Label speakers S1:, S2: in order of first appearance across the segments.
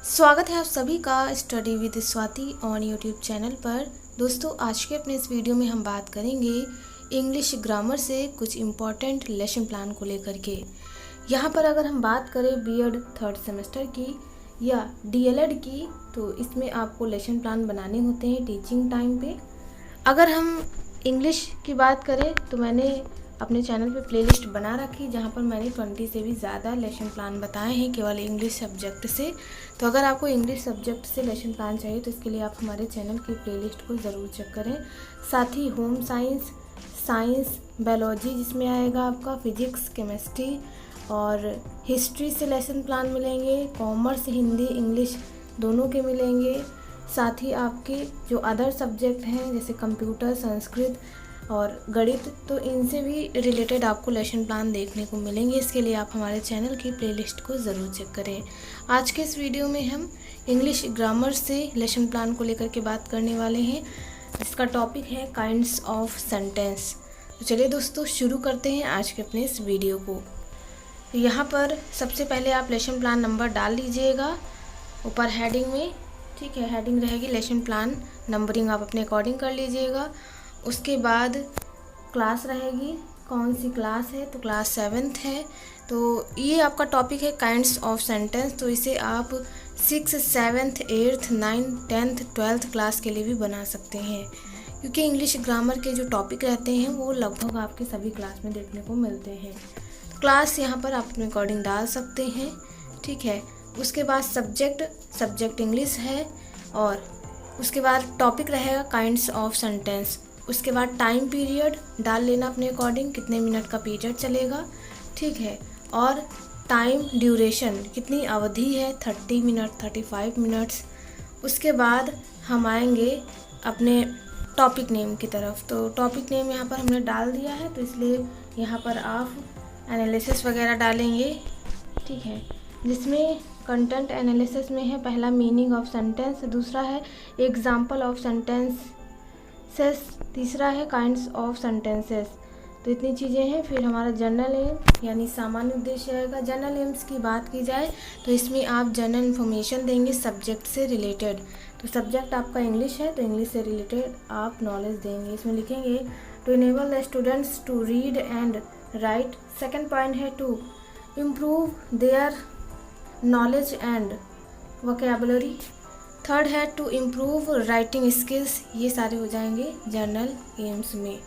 S1: स्वागत है आप सभी का study with Swati on YouTube channel पर। दोस्तों, आज के अपने इस वीडियो में हम बात करेंगे इंग्लिश ग्रामर से कुछ इम्पॉर्टेंट लेसन प्लान को लेकर के। यहाँ पर अगर हम बात करें बीएड थर्ड सेमेस्टर की या डीएलएड की, तो इसमें आपको लेसन प्लान बनाने होते हैं टीचिंग टाइम पे। अगर हम इंग्लिश की बात करें तो मैंने अपने चैनल पे प्लेलिस्ट बना रखी जहाँ पर मैंने 20 से भी ज़्यादा लेसन प्लान बताए हैं केवल इंग्लिश सब्जेक्ट से। तो अगर आपको इंग्लिश सब्जेक्ट से लेसन प्लान चाहिए तो इसके लिए आप हमारे चैनल की प्लेलिस्ट को ज़रूर चेक करें। साथ ही होम साइंस, साइंस, बायोलॉजी जिसमें आएगा आपका फिजिक्स, केमिस्ट्री और हिस्ट्री से लेसन प्लान मिलेंगे। कॉमर्स, हिंदी, इंग्लिश दोनों के मिलेंगे। साथ ही आपके जो अदर सब्जेक्ट हैं जैसे कंप्यूटर, संस्कृत और गणित, तो इनसे भी रिलेटेड आपको लेसन प्लान देखने को मिलेंगे। इसके लिए आप हमारे चैनल की प्लेलिस्ट को ज़रूर चेक करें। आज के इस वीडियो में हम इंग्लिश ग्रामर से लेसन प्लान को लेकर के बात करने वाले हैं। इसका टॉपिक है काइंड्स ऑफ सेंटेंस। तो चलिए दोस्तों, शुरू करते हैं आज के अपने इस वीडियो को। यहाँ पर सबसे पहले आप लेसन प्लान नंबर डाल लीजिएगा ऊपर हेडिंग में। ठीक है, हेडिंग रहेगी लेसन प्लान, नंबरिंग आप अपने अकॉर्डिंग कर लीजिएगा। उसके बाद क्लास रहेगी, कौन सी क्लास है, तो क्लास 7th है। तो ये आपका टॉपिक है काइंड्स ऑफ सेंटेंस। तो इसे आप 6th, 7th, 8th, 9th, 10th, 12th class के लिए भी बना सकते हैं, क्योंकि इंग्लिश ग्रामर के जो टॉपिक रहते हैं वो लगभग आपके सभी क्लास में देखने को मिलते हैं। क्लास यहाँ पर आप अपने अकॉर्डिंग डाल सकते हैं। ठीक है, उसके बाद सब्जेक्ट इंग्लिश है और उसके बाद टॉपिक रहेगा काइंड्स ऑफ सेंटेंस। उसके बाद टाइम पीरियड डाल लेना अपने अकॉर्डिंग, कितने मिनट का पीरियड चलेगा। ठीक है, और टाइम ड्यूरेशन कितनी अवधि है, 30 मिनट, 35 मिनट्स। उसके बाद हम आएंगे अपने टॉपिक नेम की तरफ। तो टॉपिक नेम यहाँ पर हमने डाल दिया है, तो इसलिए यहाँ पर आप एनालिसिस वगैरह डालेंगे। ठीक है, जिसमें कंटेंट एनालिसिस में है पहला मीनिंग ऑफ सेंटेंस, दूसरा है एग्जाम्पल ऑफ सेंटेंसेस, तीसरा है काइंड्स ऑफ सेंटेंसेस। तो इतनी चीज़ें हैं। फिर हमारा जनरल एम यानी सामान्य उद्देश्य आएगा। जनरल एम्स की बात की जाए तो इसमें आप जनरल इन्फॉर्मेशन देंगे सब्जेक्ट से रिलेटेड। तो सब्जेक्ट आपका इंग्लिश है तो इंग्लिश से रिलेटेड आप नॉलेज देंगे। इसमें लिखेंगे to enable the students to read and write. Second point है to improve their knowledge and vocabulary. Third है टू इम्प्रूव राइटिंग स्किल्स। ये सारे हो जाएंगे जर्नल एम्स में।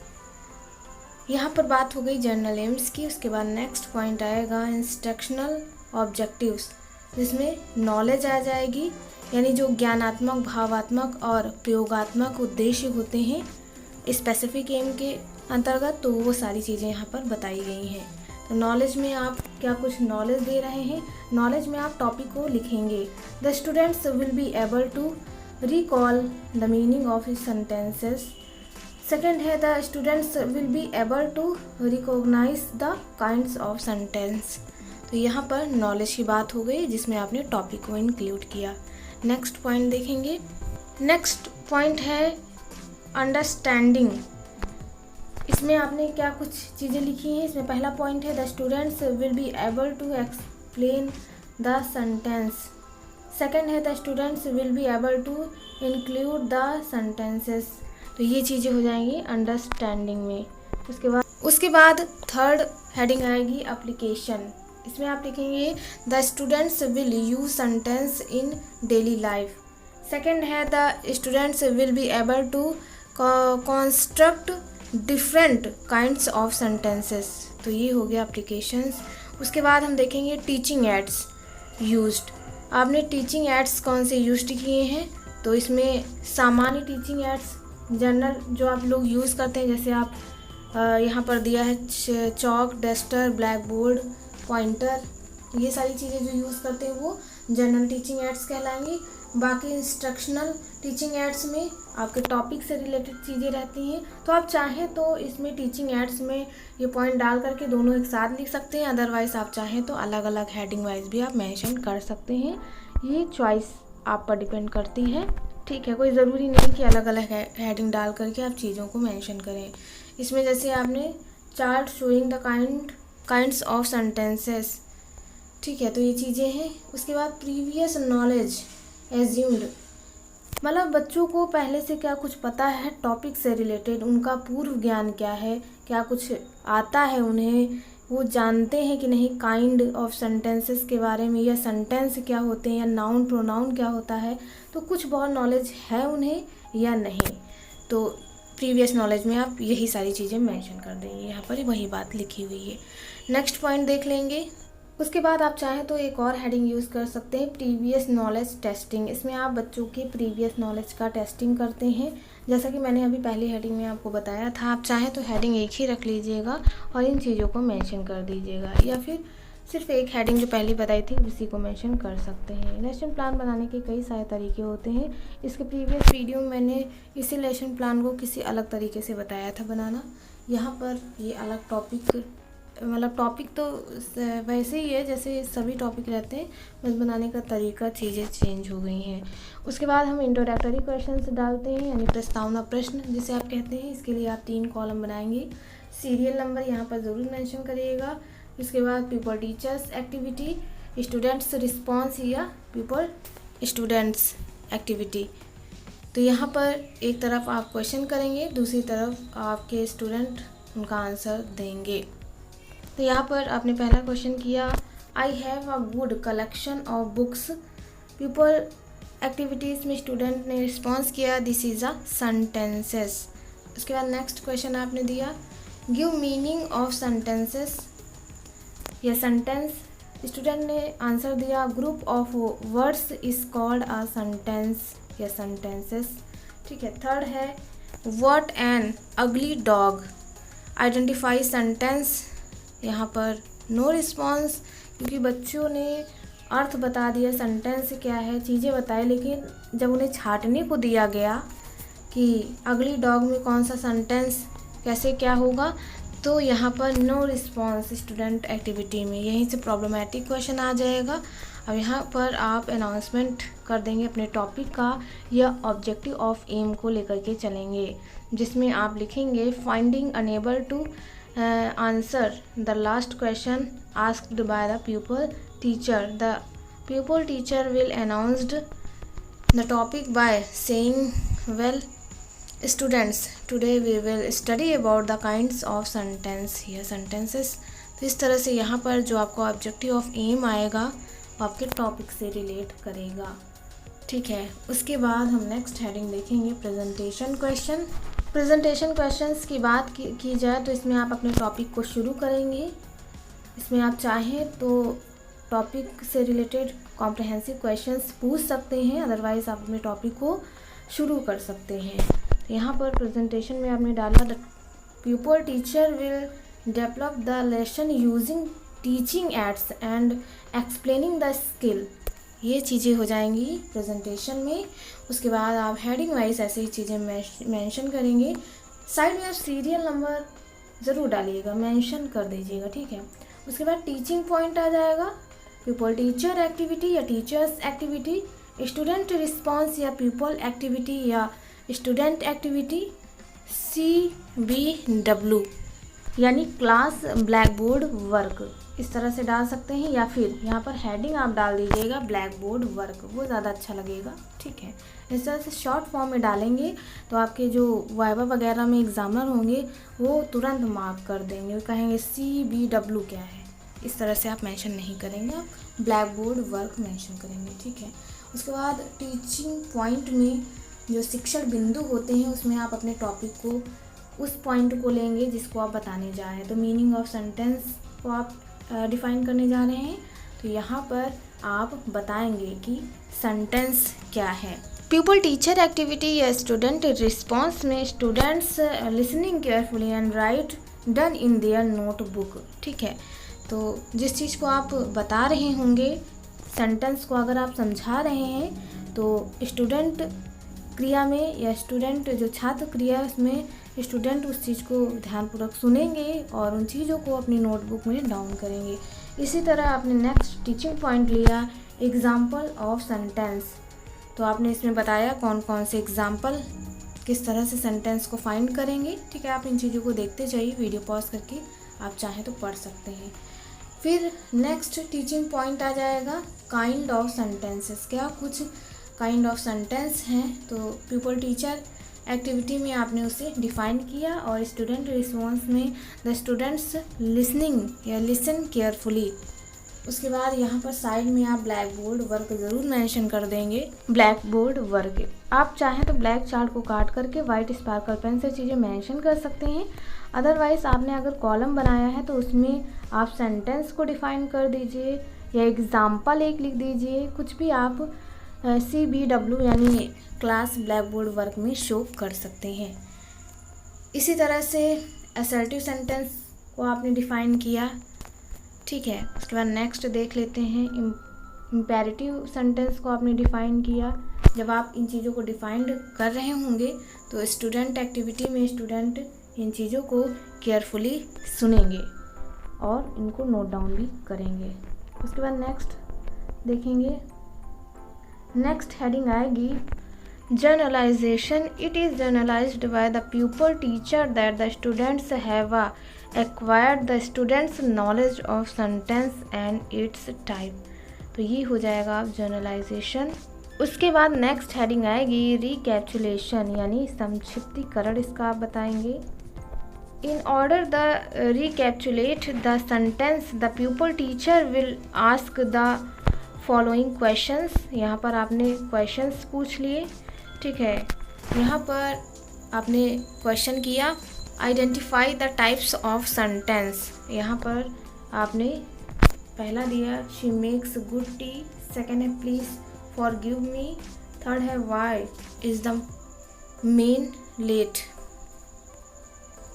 S1: यहाँ पर बात हो गई जर्नल एम्स की। उसके बाद नेक्स्ट पॉइंट आएगा इंस्ट्रक्शनल ऑब्जेक्टिव्स, जिसमें नॉलेज आ जाएगी, यानी जो ज्ञानात्मक, भावात्मक और प्रयोगात्मक उद्देश्य होते हैं स्पेसिफिक एम के अंतर्गत, तो वो सारी चीज़ें यहाँ पर बताई गई हैं। तो नॉलेज में आप क्या कुछ नॉलेज दे रहे हैं, नॉलेज में आप टॉपिक को लिखेंगे। The students will be able to recall the meaning of his sentences. Second है the students will be able to recognise the kinds of sentence. तो यहाँ पर नॉलेज की बात हो गई जिसमें आपने टॉपिक को इंक्लूड किया। नेक्स्ट पॉइंट देखेंगे। नेक्स्ट पॉइंट है अंडरस्टैंडिंग। इसमें आपने क्या कुछ चीज़ें लिखी हैं। इसमें पहला पॉइंट है the students will be able to explain the sentence. Second है the students will be able to include the sentences. तो ये चीज़ें हो जाएंगी अंडरस्टैंडिंग में। उसके बाद थर्ड हेडिंग आएगी एप्लीकेशन। इसमें आप लिखेंगे the students will use sentence in daily life. Second है the students will be able to construct different kinds of sentences. तो ये हो गया एप्लीकेशंस। उसके बाद हम देखेंगे टीचिंग एड्स यूज्ड। आपने टीचिंग एड्स कौन से यूज्ड किए हैं, तो इसमें सामान्य टीचिंग एड्स, जनरल जो आप लोग यूज़ करते हैं, जैसे आप यहाँ पर दिया है chalk, duster, black board, pointer, ये सारी चीज़ें जो यूज़ करते हैं वो जनरल टीचिंग एड्स कहलाएंगी। बाकी इंस्ट्रक्शनल टीचिंग एड्स में आपके टॉपिक से रिलेटेड चीज़ें रहती हैं। तो आप चाहें तो इसमें टीचिंग एड्स में ये पॉइंट डाल करके दोनों एक साथ लिख सकते हैं, अदरवाइज़ आप चाहें तो अलग अलग हेडिंग वाइज भी आप मेंशन कर सकते हैं। ये चॉइस आप पर डिपेंड करती है। ठीक है, कोई ज़रूरी नहीं कि अलग अलग हेडिंग डाल करके आप चीज़ों को मेंशन करें। इसमें जैसे आपने chart showing the kinds of sentences, ठीक है, तो ये चीज़ें हैं। उसके बाद प्रीवियस नॉलेज एज्यूम्ड, मतलब बच्चों को पहले से क्या कुछ पता है टॉपिक से रिलेटेड, उनका पूर्व ज्ञान क्या है, क्या कुछ आता है उन्हें, वो जानते हैं कि नहीं काइंड ऑफ सेंटेंसेस के बारे में, या सेंटेंस क्या होते हैं, या नाउन प्रोनाउन क्या होता है, तो कुछ बहुत नॉलेज है उन्हें या नहीं। तो प्रीवियस नॉलेज में आप यही सारी चीज़ें मेंशन कर देंगे, यहाँ पर वही बात लिखी हुई है। नेक्स्ट पॉइंट देख लेंगे। उसके बाद आप चाहें तो एक और हेडिंग यूज़ कर सकते हैं, प्रीवियस नॉलेज टेस्टिंग। इसमें आप बच्चों के प्रीवियस नॉलेज का टेस्टिंग करते हैं, जैसा कि मैंने अभी पहली हेडिंग में आपको बताया था। आप चाहें तो हेडिंग एक ही रख लीजिएगा और इन चीज़ों को मेंशन कर दीजिएगा, या फिर सिर्फ एक हेडिंग जो पहले बताई थी उसी को मेंशन कर सकते हैं। लेसन प्लान बनाने के कई सारे तरीके होते हैं। इसके प्रीवियस वीडियो में मैंने इसी लेसन प्लान को किसी अलग तरीके से बताया था बनाना। यहाँ पर ये अलग टॉपिक, मतलब टॉपिक तो वैसे ही है जैसे सभी टॉपिक रहते हैं, बस बनाने का तरीका चीज़ें चेंज हो गई हैं। उसके बाद हम इंट्रोडक्टरी क्वेश्चंस डालते हैं, यानी प्रस्तावना प्रश्न जिसे आप कहते हैं। इसके लिए आप 3 कॉलम बनाएंगे। सीरियल नंबर यहाँ पर ज़रूर मेंशन करिएगा। उसके बाद people teachers activity, students response या पीपल स्टूडेंट्स एक्टिविटी। तो यहाँ पर एक तरफ आप क्वेश्चन करेंगे, दूसरी तरफ आपके स्टूडेंट उनका आंसर देंगे। तो यहाँ पर आपने पहला क्वेश्चन किया, I have a good collection of books. People activities में स्टूडेंट ने रिस्पॉन्स किया, दिस इज़ अ सेंटेंसेस। उसके बाद नेक्स्ट क्वेश्चन आपने दिया, गिव मीनिंग ऑफ सेंटेंसेस या सेंटेंस। स्टूडेंट ने आंसर दिया, group of words is called a sentence या सेंटेंसेस। ठीक है, थर्ड है, व्हाट एन अगली डॉग, आइडेंटिफाई सेंटेंस। यहाँ पर नो रिस्पॉन्स, क्योंकि बच्चों ने अर्थ बता दिया, सेंटेंस क्या है, चीज़ें बताए, लेकिन जब उन्हें छांटने को दिया गया कि अगली डॉग में कौन सा सेंटेंस कैसे क्या होगा, तो यहाँ पर नो रिस्पॉन्स स्टूडेंट एक्टिविटी में। यहीं से प्रॉब्लमेटिक क्वेश्चन आ जाएगा। अब यहाँ पर आप अनाउंसमेंट कर देंगे अपने टॉपिक का या ऑब्जेक्टिव ऑफ एम को लेकर के चलेंगे, जिसमें आप लिखेंगे finding unable to answer the last question asked by the pupil teacher. The pupil teacher will announce the topic by saying, well students, today we will study about the kinds of sentence या sentences। तो इस तरह से यहाँ पर जो आपको objective of M आएगा वो आपके टॉपिक से रिलेट करेगा। ठीक है, उसके बाद हम नेक्स्ट हेडिंग देखेंगे, प्रेजेंटेशन क्वेश्चन। प्रेजेंटेशन क्वेश्चंस की बात की जाए तो इसमें आप अपने टॉपिक को शुरू करेंगे। इसमें आप चाहें तो टॉपिक से रिलेटेड कॉम्प्रहेंसिव क्वेश्चंस पूछ सकते हैं, अदरवाइज़ आप अपने टॉपिक को शुरू कर सकते हैं। यहाँ पर प्रेजेंटेशन में आपने डाला, the pupil teacher will develop the lesson using teaching ads and explaining the skill. ये चीज़ें हो जाएंगी प्रेजेंटेशन में। उसके बाद आप हेडिंग वाइज ऐसे ही चीज़ें मेंशन करेंगे। साइड में आप सीरियल नंबर ज़रूर डालिएगा, मेंशन कर दीजिएगा। ठीक है, उसके बाद टीचिंग पॉइंट आ जाएगा, पीपल टीचर एक्टिविटी या टीचर्स एक्टिविटी, स्टूडेंट रिस्पॉन्स या पीपल एक्टिविटी या स्टूडेंट एक्टिविटी, CBW यानी क्लास ब्लैक बोर्ड वर्क, इस तरह से डाल सकते हैं। या फिर यहाँ पर हेडिंग आप डाल दीजिएगा ब्लैक बोर्ड वर्क, वो ज़्यादा अच्छा लगेगा। ठीक है, इस तरह से शॉर्ट फॉर्म में डालेंगे तो आपके जो वाइवा वगैरह में एग्जामिनर होंगे वो तुरंत मार्क कर देंगे, वो कहेंगे CBW क्या है। इस तरह से आप मेंशन नहीं करेंगे, आप ब्लैक बोर्ड वर्क मेंशन करेंगे। ठीक है, उसके बाद टीचिंग पॉइंट में जो शिक्षण बिंदु होते हैं उसमें आप अपने टॉपिक को, उस पॉइंट को लेंगे जिसको आप बताने जा रहे हैं। तो मीनिंग ऑफ सेंटेंस को आप डिफाइन करने जा रहे हैं, तो यहाँ पर आप बताएंगे कि सेंटेंस क्या है। पीपल टीचर एक्टिविटी या स्टूडेंट रिस्पॉन्स में students listening carefully and right done in their notebook. ठीक है, तो जिस चीज़ को आप बता रहे होंगे, सेंटेंस को अगर आप समझा रहे हैं, तो स्टूडेंट क्रिया में या स्टूडेंट जो छात्र क्रिया उसमें स्टूडेंट उस चीज़ को ध्यानपूर्वक सुनेंगे और उन चीज़ों को अपनी नोटबुक में डाउन करेंगे। इसी तरह आपने नेक्स्ट टीचिंग पॉइंट लिया, एग्जाम्पल ऑफ सेंटेंस। तो आपने इसमें बताया कौन कौन से एग्जाम्पल, किस तरह से सेंटेंस को फाइंड करेंगे। ठीक है, आप इन चीज़ों को देखते जाइए, वीडियो पॉज करके आप चाहें तो पढ़ सकते हैं। फिर नेक्स्ट टीचिंग पॉइंट आ जाएगा काइंड ऑफ सेंटेंसेस। क्या कुछ काइंड ऑफ सेंटेंस हैं, तो प्यूपल टीचर एक्टिविटी में आपने उसे डिफाइन किया, और स्टूडेंट रिस्पॉन्स में द स्टूडेंट्स लिसनिंग या लिसन केयरफुली। उसके बाद यहाँ पर साइड में आप ब्लैक बोर्ड वर्क ज़रूर मेंशन कर देंगे। ब्लैक बोर्ड वर्क आप चाहें तो ब्लैक चार्ट को काट करके वाइट स्पार्कल पेन से चीज़ें मेंशन कर सकते हैं। अदरवाइज़ आपने अगर कॉलम बनाया है तो उसमें आप सेंटेंस को डिफाइन कर दीजिए या एग्जाम्पल एक लिख दीजिए, कुछ भी आप CBW यानी क्लास ब्लैक बोर्ड वर्क में शो कर सकते हैं। इसी तरह से असर्टिव सेंटेंस को आपने डिफाइन किया, ठीक है। उसके बाद नेक्स्ट देख लेते हैं इम्पेरेटिव सेंटेंस को आपने डिफाइन किया। जब आप इन चीज़ों को डिफाइन कर रहे होंगे तो स्टूडेंट एक्टिविटी में स्टूडेंट इन चीज़ों को केयरफुली सुनेंगे और इनको नोट डाउन भी करेंगे। उसके बाद नेक्स्ट देखेंगे, नेक्स्ट हेडिंग आएगी generalisation. It is generalised by the pupil teacher that the students have acquired the students knowledge of sentence and its type। तो ये हो जाएगा जनरलाइजेशन। उसके बाद नेक्स्ट हेडिंग आएगी रिकैप्चुलेशन यानी संक्षिप्तीकरण, इसका आप बताएंगे। In order the recapitulate the sentence the pupil teacher will ask the following questions. यहाँ पर आपने क्वेश्चंस पूछ लिए, ठीक है। यहाँ पर आपने क्वेश्चन किया identify the types of sentence. यहाँ पर आपने पहला दिया she makes good tea, second है प्लीज़ फॉरगिव मी, थर्ड है why is the man late.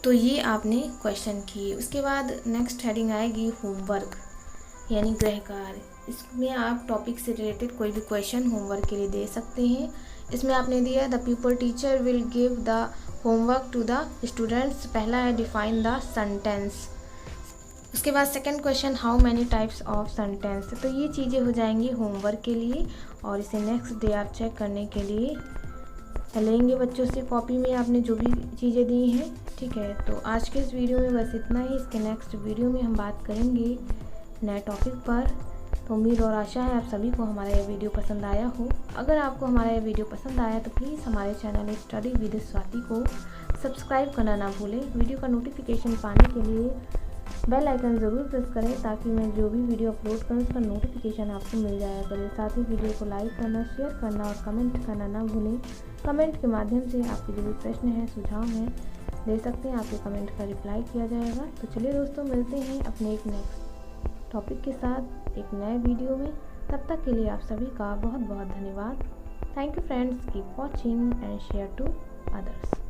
S1: तो ये आपने क्वेश्चन किए। उसके बाद नेक्स्ट हेडिंग आएगी होमवर्क यानी गृह कार्य। इसमें आप टॉपिक से रिलेटेड कोई भी क्वेश्चन होमवर्क के लिए दे सकते हैं। इसमें आपने दिया the pupil teacher will give the homework to the students. पहला है डिफाइन द सेंटेंस। उसके बाद second question how many types of sentence. तो ये चीज़ें हो जाएंगी होमवर्क के लिए और इसे नेक्स्ट डे आप चेक करने के लिए लेंगे बच्चों से कॉपी में आपने जो भी चीज़ें दी हैं, ठीक है। तो आज के इस वीडियो में बस इतना ही। इसके नेक्स्ट वीडियो में हम बात करेंगे नए टॉपिक पर। तो उम्मीद और आशा है आप सभी को हमारा यह वीडियो पसंद आया हो। अगर आपको हमारा यह वीडियो पसंद आया तो प्लीज़ हमारे चैनल स्टडी विद स्वाति को सब्सक्राइब करना ना भूलें। वीडियो का नोटिफिकेशन पाने के लिए बेल आइकन ज़रूर प्रेस करें ताकि मैं जो भी वीडियो अपलोड करूँ उसका नोटिफिकेशन आपको मिल जाया करे। साथ ही वीडियो को लाइक करना, शेयर करना और कमेंट करना ना भूलें। कमेंट के माध्यम से आपके जो भी प्रश्न हैं, सुझाव हैं, दे सकते हैं। आपके कमेंट का रिप्लाई किया जाएगा। तो चलिए दोस्तों, मिलते हैं अपने एक नेक्स्ट टॉपिक के साथ एक नए वीडियो में। तब तक के लिए आप सभी का बहुत बहुत धन्यवाद। Thank you friends, keep watching and share to others.